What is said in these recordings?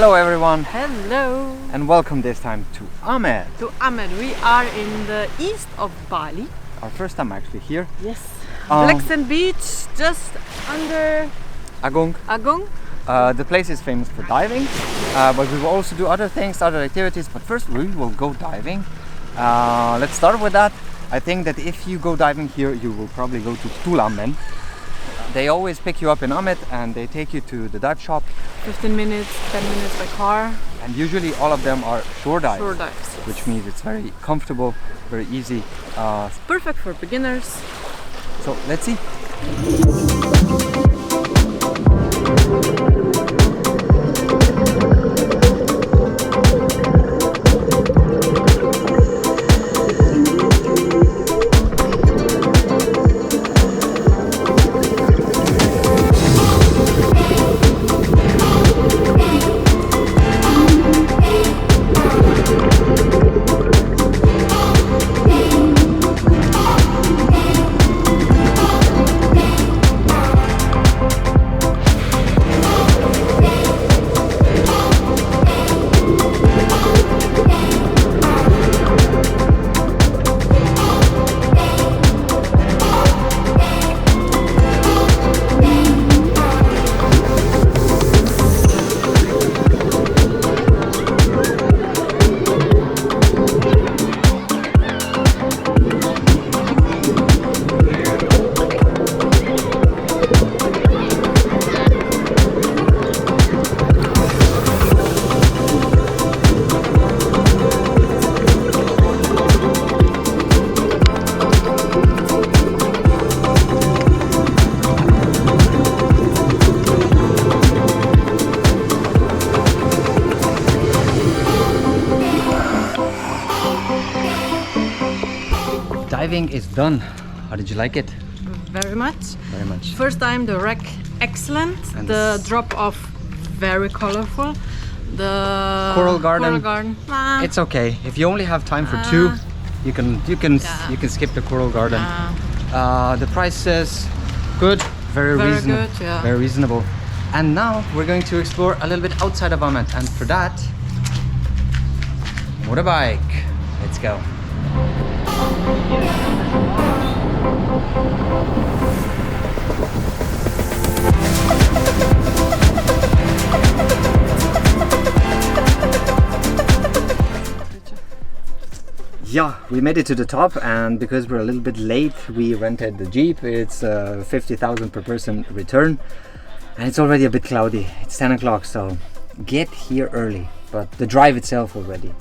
Hello everyone. Hello. And welcome this time to Amed. To Amed. We are in the east of Bali. Our first time actually here. Yes. Black Sand Beach, just under Agung. The place is famous for diving, but we will also do other things, other activities. But first we will go diving. Let's start with that. I think that if you go diving here, you will probably go to Tulammen. They always pick you up in Amed and they take you to the dive shop. 15 minutes, 10 minutes by car. And usually all of them are shore dives. Shore dives, yes. Which means it's very comfortable, very easy. It's perfect for beginners. So let's see. Diving is done. How did you like it? Very much. Very much. First time the wreck excellent. And the drop off very colorful. The Coral garden. It's okay. If you only have time for two, you can skip the coral garden. The price is good, very reasonable, good, yeah. very reasonable. And now we're going to explore a little bit outside of Amed, and for that, motorbike. Let's go. Yeah, we made it to the top, and because we're a little bit late, we rented the Jeep. It's 50,000 per person return, and it's already a bit cloudy. It's 10 o'clock, so get here early. But the drive itself already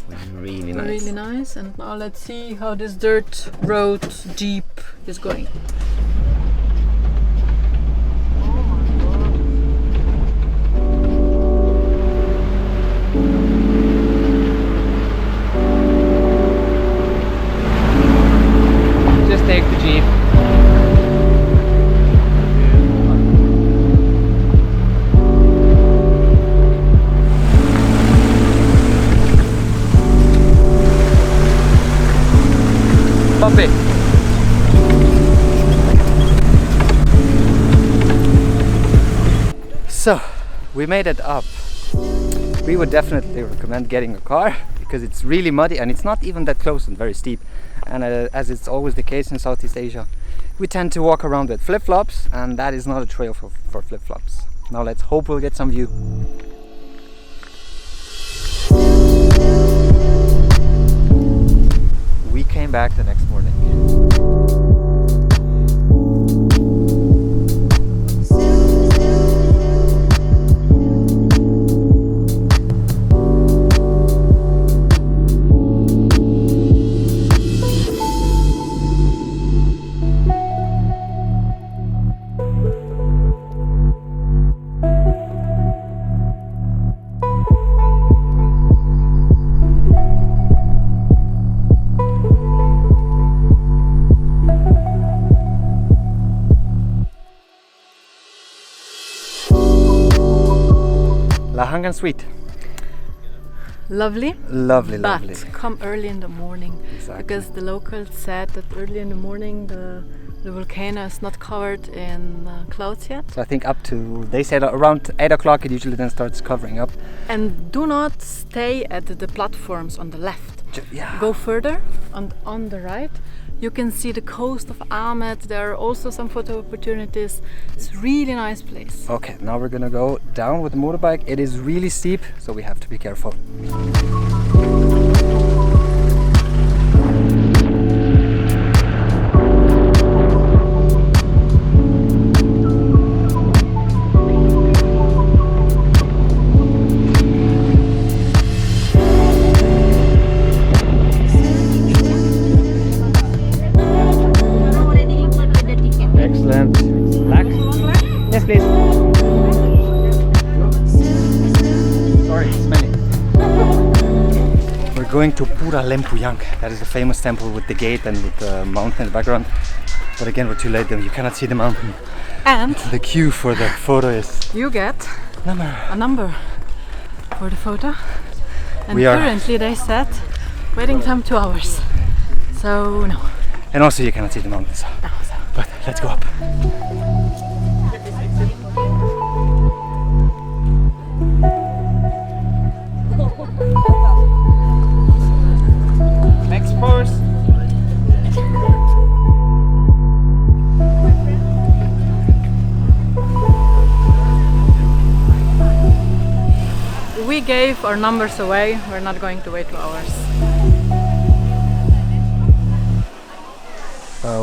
was really nice. Really nice. And now let's see how this dirt road Jeep is going. Just take the Jeep. Bumpy. So, we made it up. We would definitely recommend getting a car because it's really muddy and it's not even that close and very steep. And as it's always the case in Southeast Asia, we tend to walk around with flip-flops, and that is not a trail for flip-flops. Now let's hope we'll get some view. We came back the next morning. Lahangan Sweet. Lovely. Lovely. But come early in the morning. Exactly. Because the locals said that early in the morning the The volcano is not covered in clouds yet. So I think up to, they said around 8 o'clock it usually then starts covering up. And do not stay at the platforms on the left. Yeah. Go further on the right. You can see the coast of Amed. There are also some photo opportunities. It's a really nice place. Okay, now we're gonna go down with the motorbike. It is really steep, so we have to be careful. Excellent. Black? Yes, please. Sorry, smelly. We're going to Pura Lempuyang. That is the famous temple with the gate and with the mountain in the background. But again, we're too late, then you cannot see the mountain. And the queue for the photo is you get a number for the photo. And we currently they said waiting time 2 hours. So no. And also you cannot see the mountains. But let's go up. Next pose. We gave our numbers away. We're not going to wait 2 hours.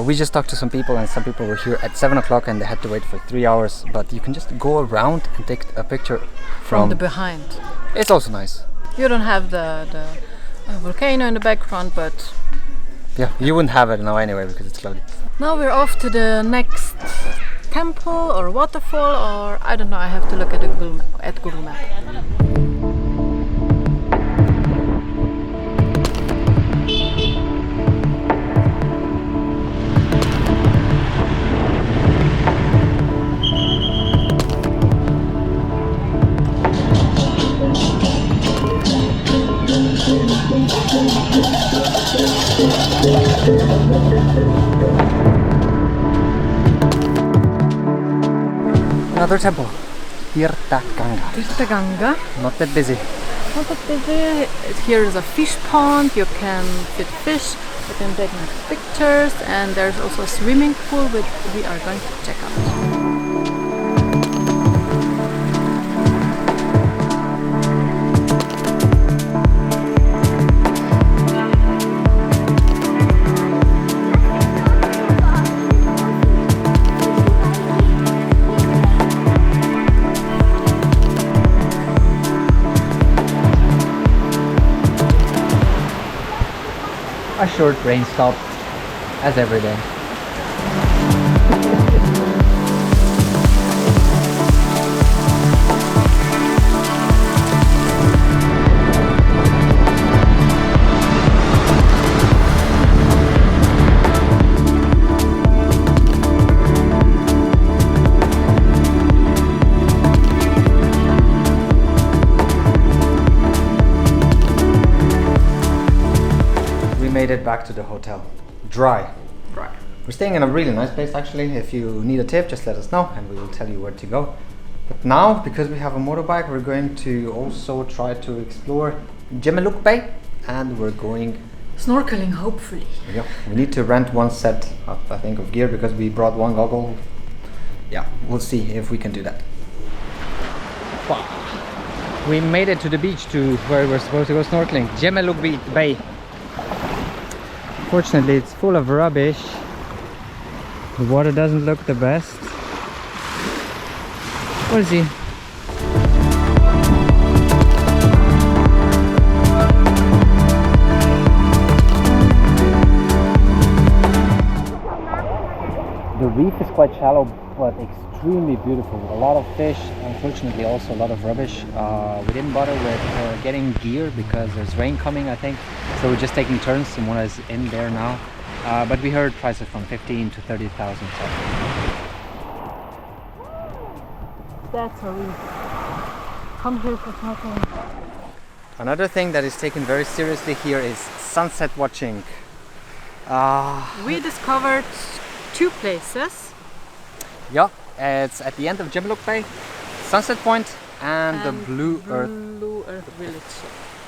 We just talked to some people, and some people were here at 7 o'clock and they had to wait for 3 hours. But you can just go around and take a picture From the behind. It's also nice. You don't have the volcano in the background, but Yeah, you wouldn't have it now anyway because it's cloudy. now we're off to the next temple or waterfall, or I don't know. I have to look at Google Map. Another temple, Tirthaganga. Tirthaganga. Not that busy. Not that busy. Here is a fish pond. You can feed fish. You can take nice pictures, and there's also a swimming pool which we are going to check out. A short rain stop, as every day. Made it back to the hotel. Dry. We're staying in a really nice place actually. If you need a tip, just let us know and we will tell you where to go. But now, because we have a motorbike, we're going to also try to explore Gemeluk Bay, and we're going Snorkeling, hopefully. Yeah, we need to rent one set of, I think, of gear because we brought one goggle. Yeah, we'll see if we can do that. Wow. We made it to the beach to where we're supposed to go snorkeling. Gemeluk Bay. Fortunately, it's full of rubbish. The water doesn't look the best. We'll see. The reef is quite shallow, but extremely beautiful. A lot of fish, unfortunately also a lot of rubbish. We didn't bother with getting gear because there's rain coming, I think. So we're just taking turns. Someone is in there now. But we heard prices from 15 to 30,000. So. That's a reef. Come here for snorkeling. Another thing that is taken very seriously here is sunset watching. We discovered two places. Yeah, it's at the end of Gemilok Bay, Sunset Point, and the Blue Earth Village.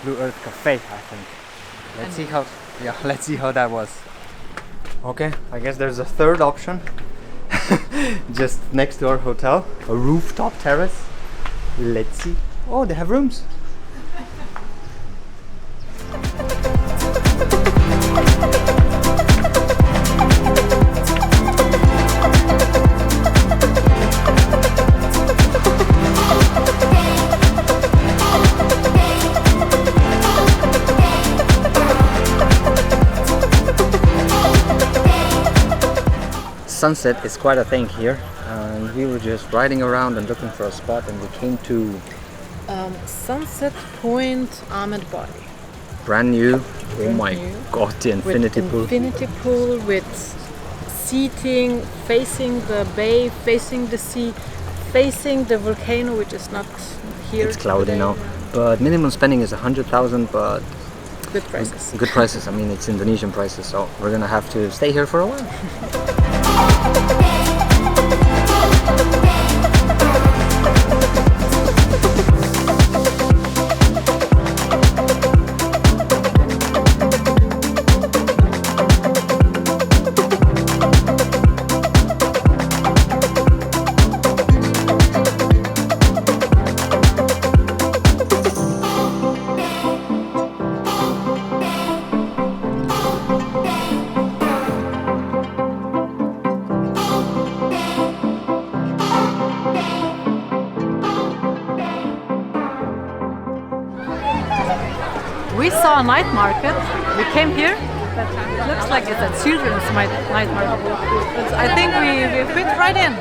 Blue Earth Cafe, I think. Let's see how that was. Okay, I guess there's a third option. Just next to our hotel, a rooftop terrace. Let's see. Oh, they have rooms. Sunset is quite a thing here, and we were just riding around and looking for a spot, and we came to Sunset Point, Amed, Bali. brand new. Oh my god, the infinity pool. Infinity pool with seating, facing the bay, facing the sea, facing the volcano, which is not here. It's cloudy today. now, but minimum spending is 100,000, but Good prices. good prices. I mean, it's Indonesian prices, so we're gonna have to stay here for a while. We saw a night market. We came here. It looks like it's a children's night market. But I think we fit right in.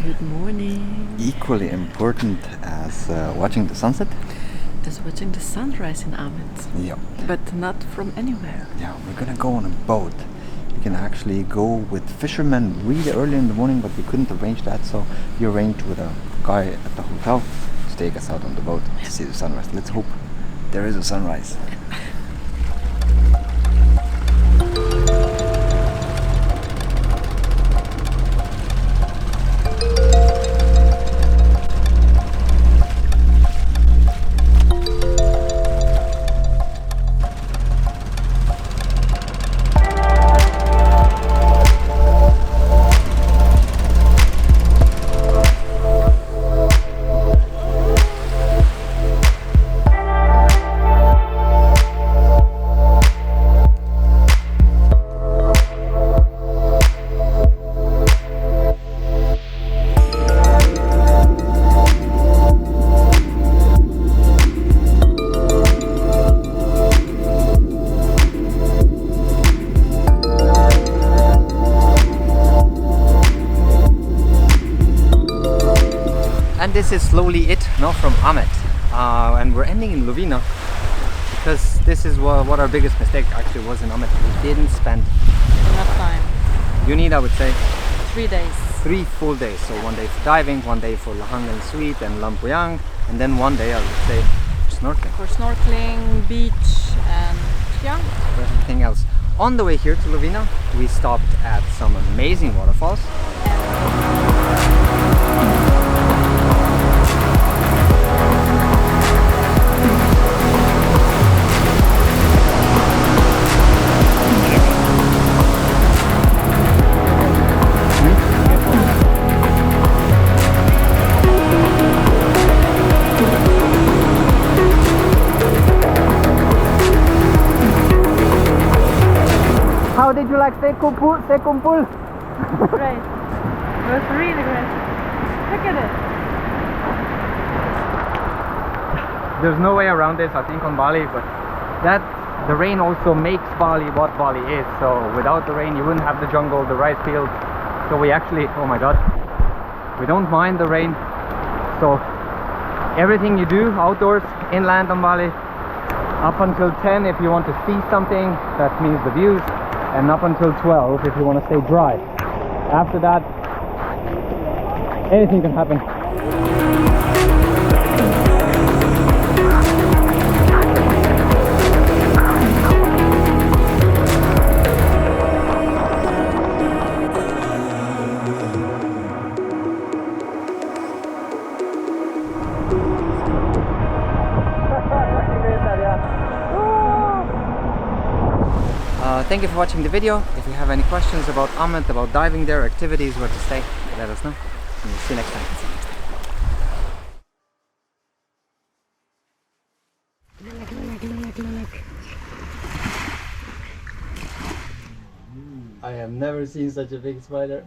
Good morning. Equally important as watching the sunset. Is watching the sunrise in Amed. Yeah. But not from anywhere. Yeah, we're gonna go on a boat. You can actually go with fishermen really early in the morning, but we couldn't arrange that, so we arranged with a guy at the hotel to take us out on the boat to see the sunrise. Let's hope there is a sunrise. This is slowly it now from Amed, and we're ending in Lovina because this is what our biggest mistake actually was in Amed. We didn't spend Enough time. You need, I would say, 3 days. 3 full days. So 1 day for diving, 1 day for Lahangan Sweet and Lempuyang, and then 1 day I would say for snorkeling. For snorkeling, beach, and yeah. For everything else. On the way here to Lovina, we stopped at some amazing waterfalls. How did you like stay kumpul? Great. It was really great. Look at it. There's no way around this, I think, on Bali, but the rain also makes Bali what Bali is. So without the rain you wouldn't have the jungle, the rice fields. So we actually, oh my god, we don't mind the rain. So everything you do outdoors, inland on Bali, up until 10 if you want to see something, that means the views. and up until 12 if you want to stay dry. After that, anything can happen. Thank you for watching the video. If you have any questions about Amed, about diving there, activities, where to stay, let us know. And we'll see you next time. I have never seen such a big spider.